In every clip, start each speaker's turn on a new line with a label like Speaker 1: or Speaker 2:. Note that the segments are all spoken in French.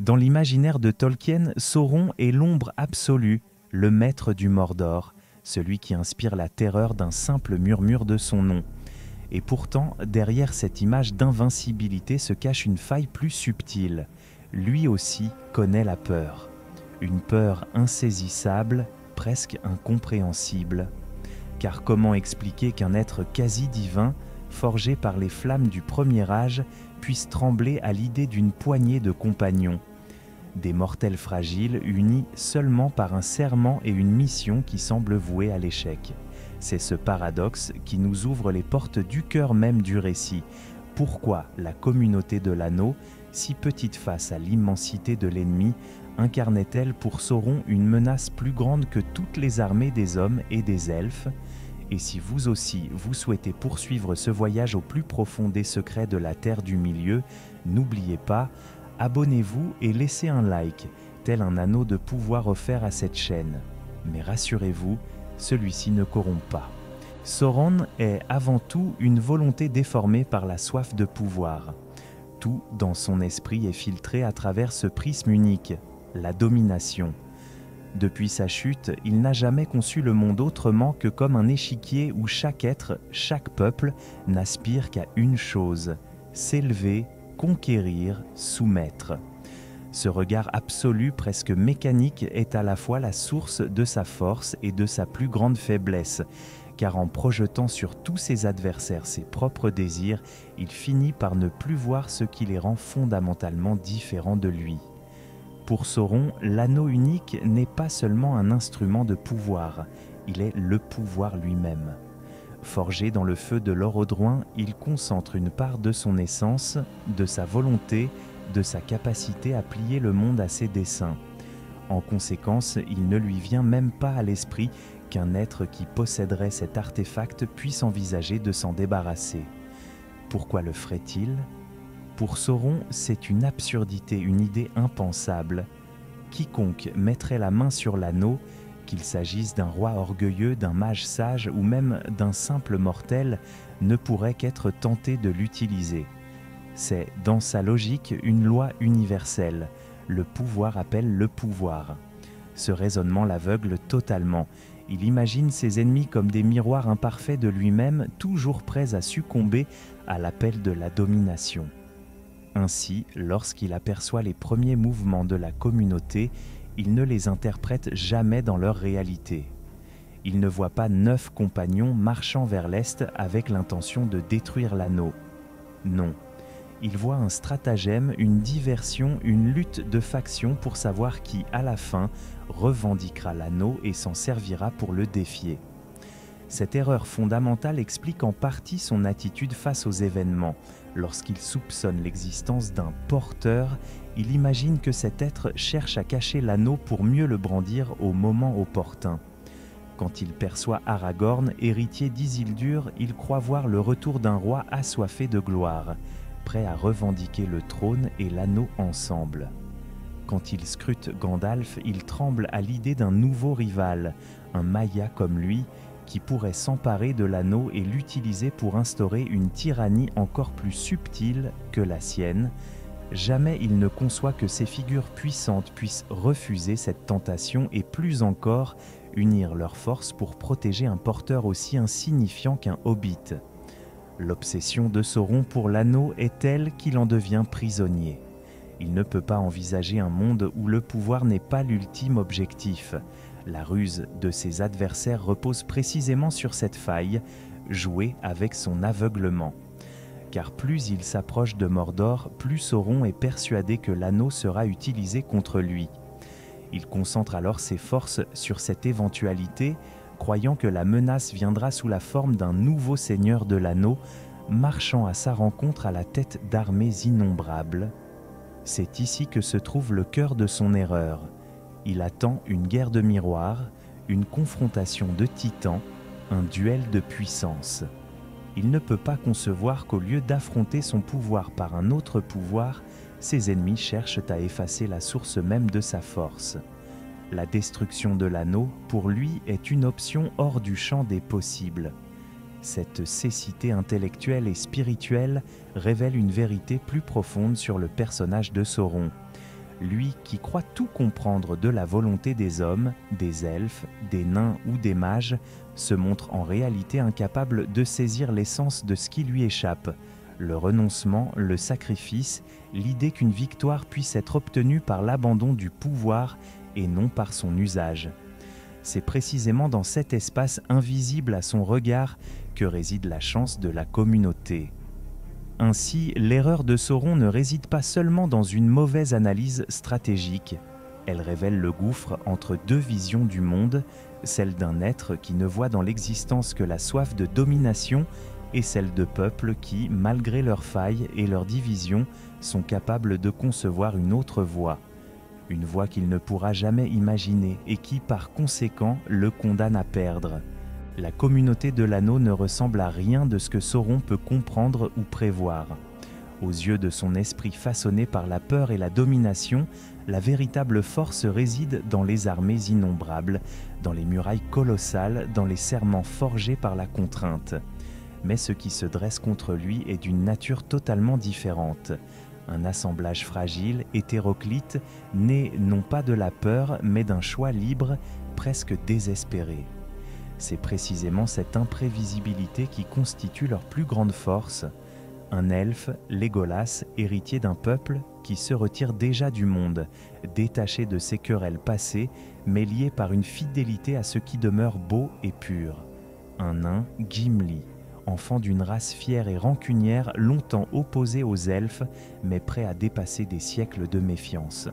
Speaker 1: Dans l'imaginaire de Tolkien, Sauron est l'ombre absolue, le maître du Mordor, celui qui inspire la terreur d'un simple murmure de son nom. Et pourtant, derrière cette image d'invincibilité se cache une faille plus subtile. Lui aussi connaît la peur. Une peur insaisissable, presque incompréhensible. Car comment expliquer qu'un être quasi divin, forgé par les flammes du premier âge, puisse trembler à l'idée d'une poignée de compagnons? Des mortels fragiles unis seulement par un serment et une mission qui semblent voués à l'échec. C'est ce paradoxe qui nous ouvre les portes du cœur même du récit. Pourquoi la communauté de l'anneau, si petite face à l'immensité de l'ennemi, incarnait-elle pour Sauron une menace plus grande que toutes les armées des hommes et des elfes? Et si vous aussi, vous souhaitez poursuivre ce voyage au plus profond des secrets de la Terre du Milieu, n'oubliez pas, abonnez-vous et laissez un like, tel un anneau de pouvoir offert à cette chaîne. Mais rassurez-vous, celui-ci ne corrompt pas. Sauron est avant tout une volonté déformée par la soif de pouvoir. Tout dans son esprit est filtré à travers ce prisme unique, la domination. Depuis sa chute, il n'a jamais conçu le monde autrement que comme un échiquier où chaque être, chaque peuple, n'aspire qu'à une chose, s'élever, conquérir, soumettre. Ce regard absolu, presque mécanique, est à la fois la source de sa force et de sa plus grande faiblesse, car en projetant sur tous ses adversaires ses propres désirs, il finit par ne plus voir ce qui les rend fondamentalement différents de lui. Pour Sauron, l'anneau unique n'est pas seulement un instrument de pouvoir, il est le pouvoir lui-même. Forgé dans le feu de l'Orodruin, il concentre une part de son essence, de sa volonté, de sa capacité à plier le monde à ses desseins. En conséquence, il ne lui vient même pas à l'esprit qu'un être qui posséderait cet artefact puisse envisager de s'en débarrasser. Pourquoi le ferait-il ? Pour Sauron, c'est une absurdité, une idée impensable. Quiconque mettrait la main sur l'anneau, qu'il s'agisse d'un roi orgueilleux, d'un mage sage ou même d'un simple mortel, ne pourrait qu'être tenté de l'utiliser. C'est, dans sa logique, une loi universelle. Le pouvoir appelle le pouvoir. Ce raisonnement l'aveugle totalement. Il imagine ses ennemis comme des miroirs imparfaits de lui-même, toujours prêts à succomber à l'appel de la domination. Ainsi, lorsqu'il aperçoit les premiers mouvements de la communauté, il ne les interprète jamais dans leur réalité. Il ne voit pas 9 compagnons marchant vers l'est avec l'intention de détruire l'anneau. Non, il voit un stratagème, une diversion, une lutte de factions pour savoir qui, à la fin, revendiquera l'anneau et s'en servira pour le défier. Cette erreur fondamentale explique en partie son attitude face aux événements. Lorsqu'il soupçonne l'existence d'un porteur, il imagine que cet être cherche à cacher l'anneau pour mieux le brandir au moment opportun. Quand il perçoit Aragorn, héritier d'Isildur, il croit voir le retour d'un roi assoiffé de gloire, prêt à revendiquer le trône et l'anneau ensemble. Quand il scrute Gandalf, il tremble à l'idée d'un nouveau rival, un Maia comme lui, qui pourrait s'emparer de l'anneau et l'utiliser pour instaurer une tyrannie encore plus subtile que la sienne. Jamais il ne conçoit que ces figures puissantes puissent refuser cette tentation et plus encore, unir leurs forces pour protéger un porteur aussi insignifiant qu'un hobbit. L'obsession de Sauron pour l'anneau est telle qu'il en devient prisonnier. Il ne peut pas envisager un monde où le pouvoir n'est pas l'ultime objectif. La ruse de ses adversaires repose précisément sur cette faille, jouer avec son aveuglement. Car plus il s'approche de Mordor, plus Sauron est persuadé que l'anneau sera utilisé contre lui. Il concentre alors ses forces sur cette éventualité, croyant que la menace viendra sous la forme d'un nouveau seigneur de l'anneau, marchant à sa rencontre à la tête d'armées innombrables. C'est ici que se trouve le cœur de son erreur. Il attend une guerre de miroirs, une confrontation de titans, un duel de puissance. Il ne peut pas concevoir qu'au lieu d'affronter son pouvoir par un autre pouvoir, ses ennemis cherchent à effacer la source même de sa force. La destruction de l'anneau, pour lui, est une option hors du champ des possibles. Cette cécité intellectuelle et spirituelle révèle une vérité plus profonde sur le personnage de Sauron. lui qui croit tout comprendre de la volonté des hommes, des elfes, des nains ou des mages, se montre en réalité incapable de saisir l'essence de ce qui lui échappe, le renoncement, le sacrifice, l'idée qu'une victoire puisse être obtenue par l'abandon du pouvoir et non par son usage. C'est précisément dans cet espace invisible à son regard que réside la chance de la communauté. Ainsi, l'erreur de Sauron ne réside pas seulement dans une mauvaise analyse stratégique. Elle révèle le gouffre entre deux visions du monde, celle d'un être qui ne voit dans l'existence que la soif de domination et celle de peuples qui, malgré leurs failles et leurs divisions, sont capables de concevoir une autre voie. Une voie qu'il ne pourra jamais imaginer et qui, par conséquent, le condamne à perdre. La communauté de l'anneau ne ressemble à rien de ce que Sauron peut comprendre ou prévoir. Aux yeux de son esprit façonné par la peur et la domination, la véritable force réside dans les armées innombrables, dans les murailles colossales, dans les serments forgés par la contrainte. Mais ce qui se dresse contre lui est d'une nature totalement différente. Un assemblage fragile, hétéroclite, né non pas de la peur, mais d'un choix libre, presque désespéré. C'est précisément cette imprévisibilité qui constitue leur plus grande force. Un elfe, Légolas, héritier d'un peuple qui se retire déjà du monde, détaché de ses querelles passées, mais lié par une fidélité à ce qui demeure beau et pur. Un nain, Gimli, enfant d'une race fière et rancunière, longtemps opposée aux elfes, mais prêt à dépasser des siècles de méfiance.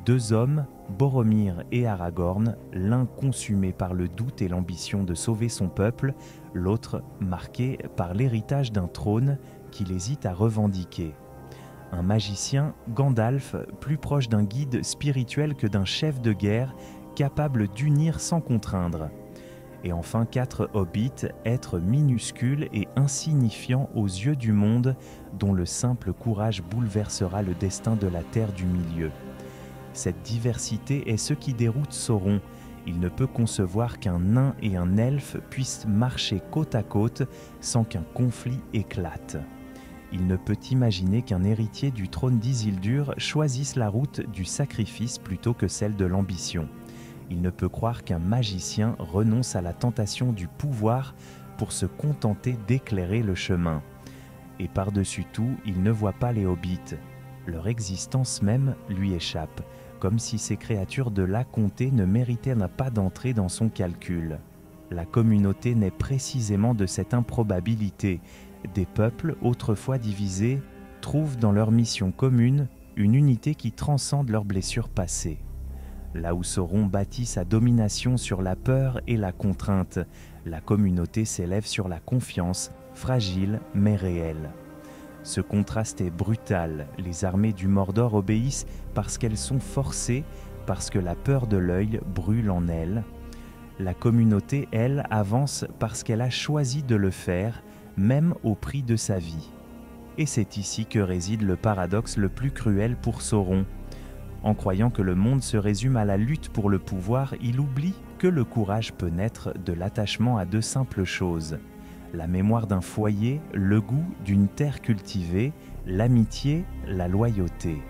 Speaker 1: Deux hommes, Boromir et Aragorn, l'un consumé par le doute et l'ambition de sauver son peuple, l'autre marqué par l'héritage d'un trône qu'il hésite à revendiquer. Un magicien, Gandalf, plus proche d'un guide spirituel que d'un chef de guerre, capable d'unir sans contraindre. Et enfin 4 hobbits, êtres minuscules et insignifiants aux yeux du monde, dont le simple courage bouleversera le destin de la Terre du Milieu. Cette diversité est ce qui déroute Sauron. Il ne peut concevoir qu'un nain et un elfe puissent marcher côte à côte sans qu'un conflit éclate. Il ne peut imaginer qu'un héritier du trône d'Isildur choisisse la route du sacrifice plutôt que celle de l'ambition. Il ne peut croire qu'un magicien renonce à la tentation du pouvoir pour se contenter d'éclairer le chemin. Et par-dessus tout, il ne voit pas les hobbits. Leur existence même lui échappe, comme si ces créatures de la comté ne méritaient pas d'entrer dans son calcul. La communauté naît précisément de cette improbabilité. Des peuples, autrefois divisés, trouvent dans leur mission commune une unité qui transcende leurs blessures passées. Là où Sauron bâtit sa domination sur la peur et la contrainte, la communauté s'élève sur la confiance, fragile mais réelle. Ce contraste est brutal. Les armées du Mordor obéissent parce qu'elles sont forcées, parce que la peur de l'œil brûle en elles. La communauté, elle, avance parce qu'elle a choisi de le faire, même au prix de sa vie. Et c'est ici que réside le paradoxe le plus cruel pour Sauron. En croyant que le monde se résume à la lutte pour le pouvoir, il oublie que le courage peut naître de l'attachement à de simples choses. La mémoire d'un foyer, le goût d'une terre cultivée, l'amitié, la loyauté.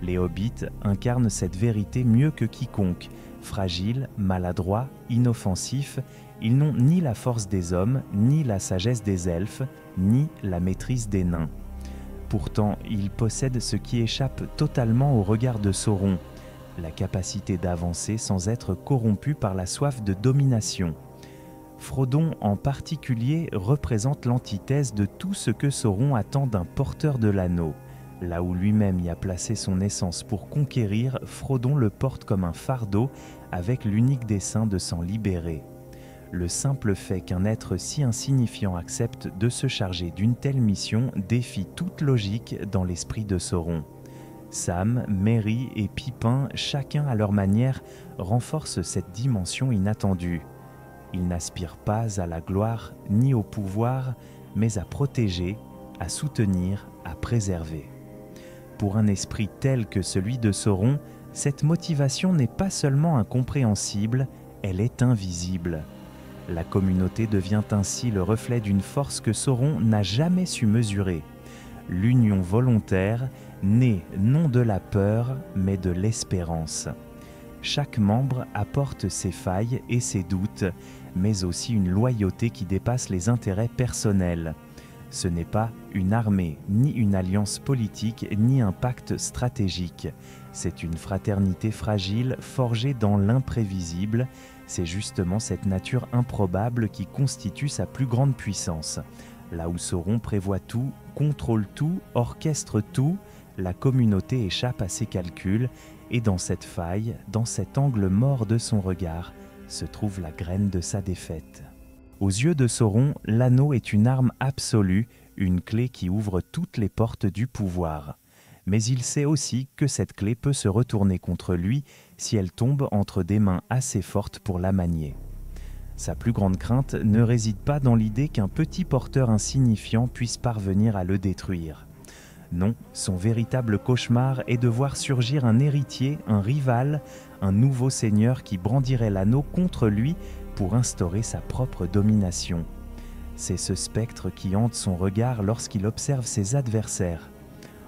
Speaker 1: Les hobbits incarnent cette vérité mieux que quiconque. Fragiles, maladroits, inoffensifs, ils n'ont ni la force des hommes, ni la sagesse des elfes, ni la maîtrise des nains. Pourtant, ils possèdent ce qui échappe totalement au regard de Sauron, la capacité d'avancer sans être corrompu par la soif de domination. Frodon en particulier représente l'antithèse de tout ce que Sauron attend d'un porteur de l'anneau. Là où lui-même y a placé son essence pour conquérir, Frodon le porte comme un fardeau avec l'unique dessein de s'en libérer. Le simple fait qu'un être si insignifiant accepte de se charger d'une telle mission défie toute logique dans l'esprit de Sauron. Sam, Merry et Pippin, chacun à leur manière, renforcent cette dimension inattendue. Ils n'aspirent pas à la gloire ni au pouvoir, mais à protéger, à soutenir, à préserver. Pour un esprit tel que celui de Sauron, cette motivation n'est pas seulement incompréhensible, elle est invisible. La communauté devient ainsi le reflet d'une force que Sauron n'a jamais su mesurer. L'union volontaire, né non de la peur, mais de l'espérance. Chaque membre apporte ses failles et ses doutes, mais aussi une loyauté qui dépasse les intérêts personnels. Ce n'est pas une armée, ni une alliance politique, ni un pacte stratégique. C'est une fraternité fragile, forgée dans l'imprévisible. C'est justement cette nature improbable qui constitue sa plus grande puissance. Là où Sauron prévoit tout, contrôle tout, orchestre tout, la communauté échappe à ses calculs, et dans cette faille, dans cet angle mort de son regard, se trouve la graine de sa défaite. Aux yeux de Sauron, l'anneau est une arme absolue, une clé qui ouvre toutes les portes du pouvoir. Mais il sait aussi que cette clé peut se retourner contre lui si elle tombe entre des mains assez fortes pour la manier. Sa plus grande crainte ne réside pas dans l'idée qu'un petit porteur insignifiant puisse parvenir à le détruire. Non, son véritable cauchemar est de voir surgir un héritier, un rival, un nouveau seigneur qui brandirait l'anneau contre lui pour instaurer sa propre domination. C'est ce spectre qui hante son regard lorsqu'il observe ses adversaires.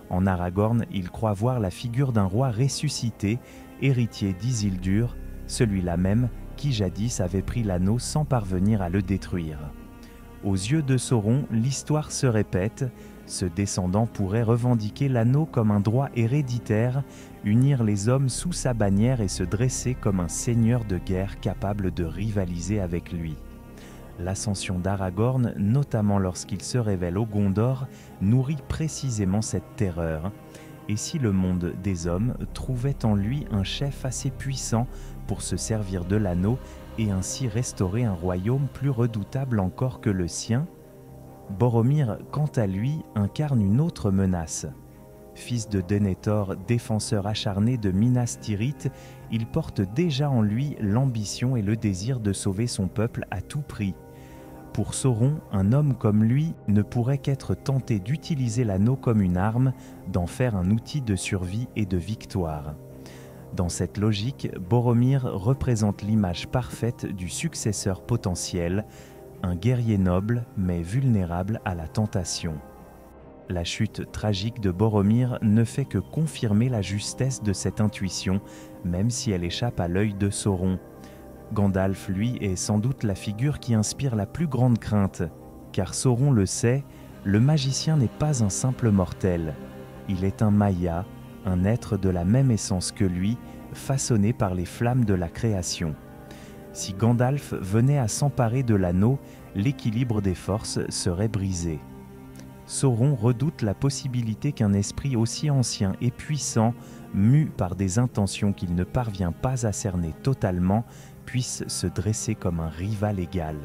Speaker 1: En Aragorn, il croit voir la figure d'un roi ressuscité, héritier d'Isildur, celui-là même qui jadis avait pris l'anneau sans parvenir à le détruire. Aux yeux de Sauron, l'histoire se répète. Ce descendant pourrait revendiquer l'anneau comme un droit héréditaire, unir les hommes sous sa bannière et se dresser comme un seigneur de guerre capable de rivaliser avec lui. L'ascension d'Aragorn, notamment lorsqu'il se révèle au Gondor, nourrit précisément cette terreur. Et si le monde des hommes trouvait en lui un chef assez puissant pour se servir de l'anneau et ainsi restaurer un royaume plus redoutable encore que le sien, Boromir, quant à lui, incarne une autre menace. Fils de Denethor, défenseur acharné de Minas Tirith, il porte déjà en lui l'ambition et le désir de sauver son peuple à tout prix. Pour Sauron, un homme comme lui ne pourrait qu'être tenté d'utiliser l'anneau comme une arme, d'en faire un outil de survie et de victoire. Dans cette logique, Boromir représente l'image parfaite du successeur potentiel, un guerrier noble mais vulnérable à la tentation. La chute tragique de Boromir ne fait que confirmer la justesse de cette intuition, même si elle échappe à l'œil de Sauron. Gandalf, lui, est sans doute la figure qui inspire la plus grande crainte, car Sauron le sait, le magicien n'est pas un simple mortel. Il est un Maia, un être de la même essence que lui, façonné par les flammes de la création. Si Gandalf venait à s'emparer de l'anneau, l'équilibre des forces serait brisé. Sauron redoute la possibilité qu'un esprit aussi ancien et puissant, mu par des intentions qu'il ne parvient pas à cerner totalement, puisse se dresser comme un rival égal.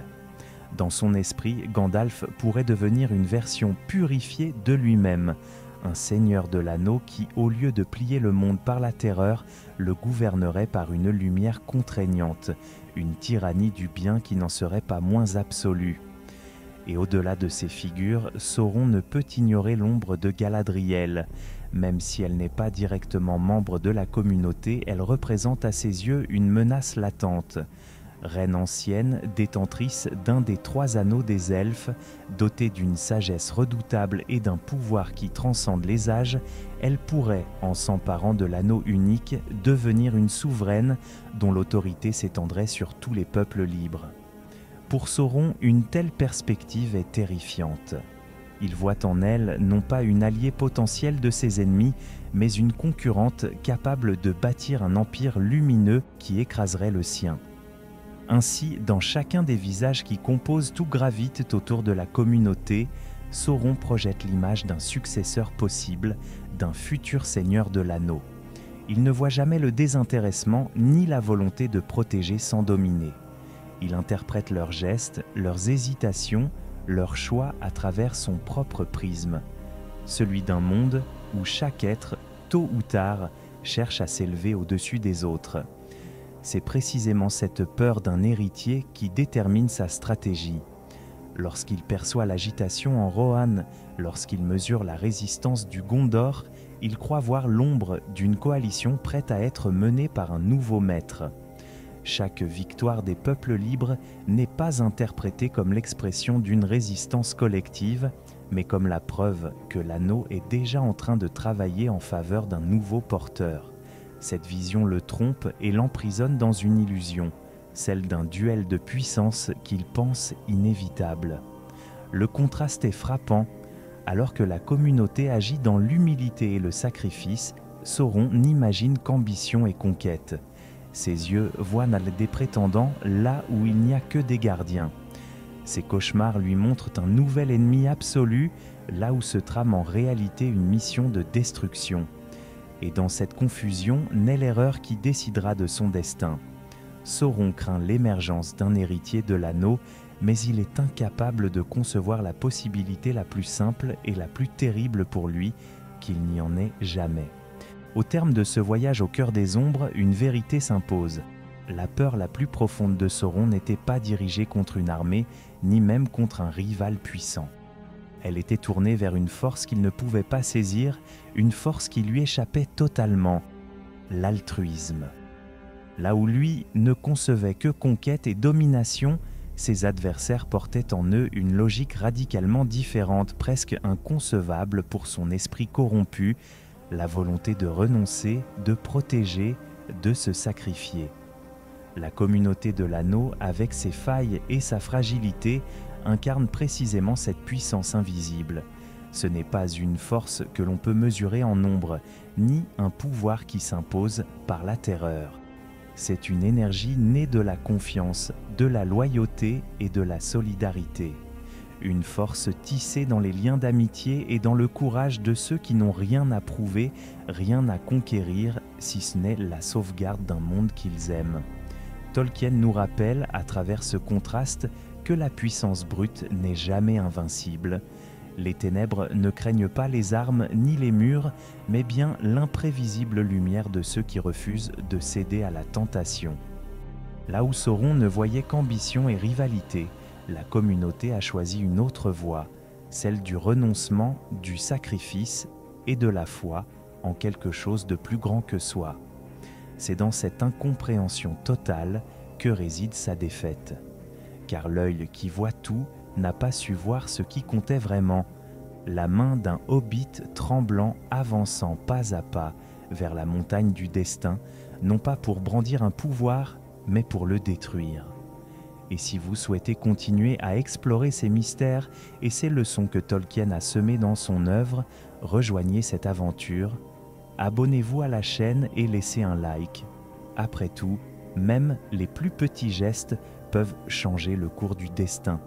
Speaker 1: Dans son esprit, Gandalf pourrait devenir une version purifiée de lui-même, un seigneur de l'anneau qui, au lieu de plier le monde par la terreur, le gouvernerait par une lumière contraignante, une tyrannie du bien qui n'en serait pas moins absolue. Et au-delà de ces figures, Sauron ne peut ignorer l'ombre de Galadriel. Même si elle n'est pas directement membre de la communauté, elle représente à ses yeux une menace latente. Reine ancienne, détentrice d'un des 3 anneaux des elfes, dotée d'une sagesse redoutable et d'un pouvoir qui transcende les âges, elle pourrait, en s'emparant de l'anneau unique, devenir une souveraine dont l'autorité s'étendrait sur tous les peuples libres. Pour Sauron, une telle perspective est terrifiante. Il voit en elle non pas une alliée potentielle de ses ennemis, mais une concurrente capable de bâtir un empire lumineux qui écraserait le sien. Ainsi, dans chacun des visages qui composent tout gravite autour de la communauté, Sauron projette l'image d'un successeur possible, d'un futur seigneur de l'anneau. Il ne voit jamais le désintéressement ni la volonté de protéger sans dominer. Il interprète leurs gestes, leurs hésitations, leurs choix à travers son propre prisme, celui d'un monde où chaque être, tôt ou tard, cherche à s'élever au-dessus des autres. C'est précisément cette peur d'un héritier qui détermine sa stratégie. Lorsqu'il perçoit l'agitation en Rohan, lorsqu'il mesure la résistance du Gondor, il croit voir l'ombre d'une coalition prête à être menée par un nouveau maître. Chaque victoire des peuples libres n'est pas interprétée comme l'expression d'une résistance collective, mais comme la preuve que l'anneau est déjà en train de travailler en faveur d'un nouveau porteur. Cette vision le trompe et l'emprisonne dans une illusion, celle d'un duel de puissance qu'il pense inévitable. Le contraste est frappant. Alors que la communauté agit dans l'humilité et le sacrifice, Sauron n'imagine qu'ambition et conquête. Ses yeux voient des prétendants là où il n'y a que des gardiens. Ses cauchemars lui montrent un nouvel ennemi absolu, là où se trame en réalité une mission de destruction. Et dans cette confusion naît l'erreur qui décidera de son destin. Sauron craint l'émergence d'un héritier de l'anneau, mais il est incapable de concevoir la possibilité la plus simple et la plus terrible pour lui, qu'il n'y en ait jamais. Au terme de ce voyage au cœur des ombres, une vérité s'impose. La peur la plus profonde de Sauron n'était pas dirigée contre une armée, ni même contre un rival puissant. Elle était tournée vers une force qu'il ne pouvait pas saisir, une force qui lui échappait totalement, l'altruisme. Là où lui ne concevait que conquête et domination, ses adversaires portaient en eux une logique radicalement différente, presque inconcevable pour son esprit corrompu, la volonté de renoncer, de protéger, de se sacrifier. La communauté de l'anneau, avec ses failles et sa fragilité, incarne précisément cette puissance invisible. Ce n'est pas une force que l'on peut mesurer en nombre, ni un pouvoir qui s'impose par la terreur. C'est une énergie née de la confiance, de la loyauté et de la solidarité. Une force tissée dans les liens d'amitié et dans le courage de ceux qui n'ont rien à prouver, rien à conquérir, si ce n'est la sauvegarde d'un monde qu'ils aiment. Tolkien nous rappelle, à travers ce contraste, que la puissance brute n'est jamais invincible. Les ténèbres ne craignent pas les armes ni les murs, mais bien l'imprévisible lumière de ceux qui refusent de céder à la tentation. Là où Sauron ne voyait qu'ambition et rivalité, la communauté a choisi une autre voie, celle du renoncement, du sacrifice et de la foi en quelque chose de plus grand que soi. C'est dans cette incompréhension totale que réside sa défaite. Car l'œil qui voit tout n'a pas su voir ce qui comptait vraiment, la main d'un hobbit tremblant avançant pas à pas vers la montagne du destin, non pas pour brandir un pouvoir, mais pour le détruire. Et si vous souhaitez continuer à explorer ces mystères et ces leçons que Tolkien a semées dans son œuvre, rejoignez cette aventure, abonnez-vous à la chaîne et laissez un like. Après tout, même les plus petits gestes peuvent changer le cours du destin.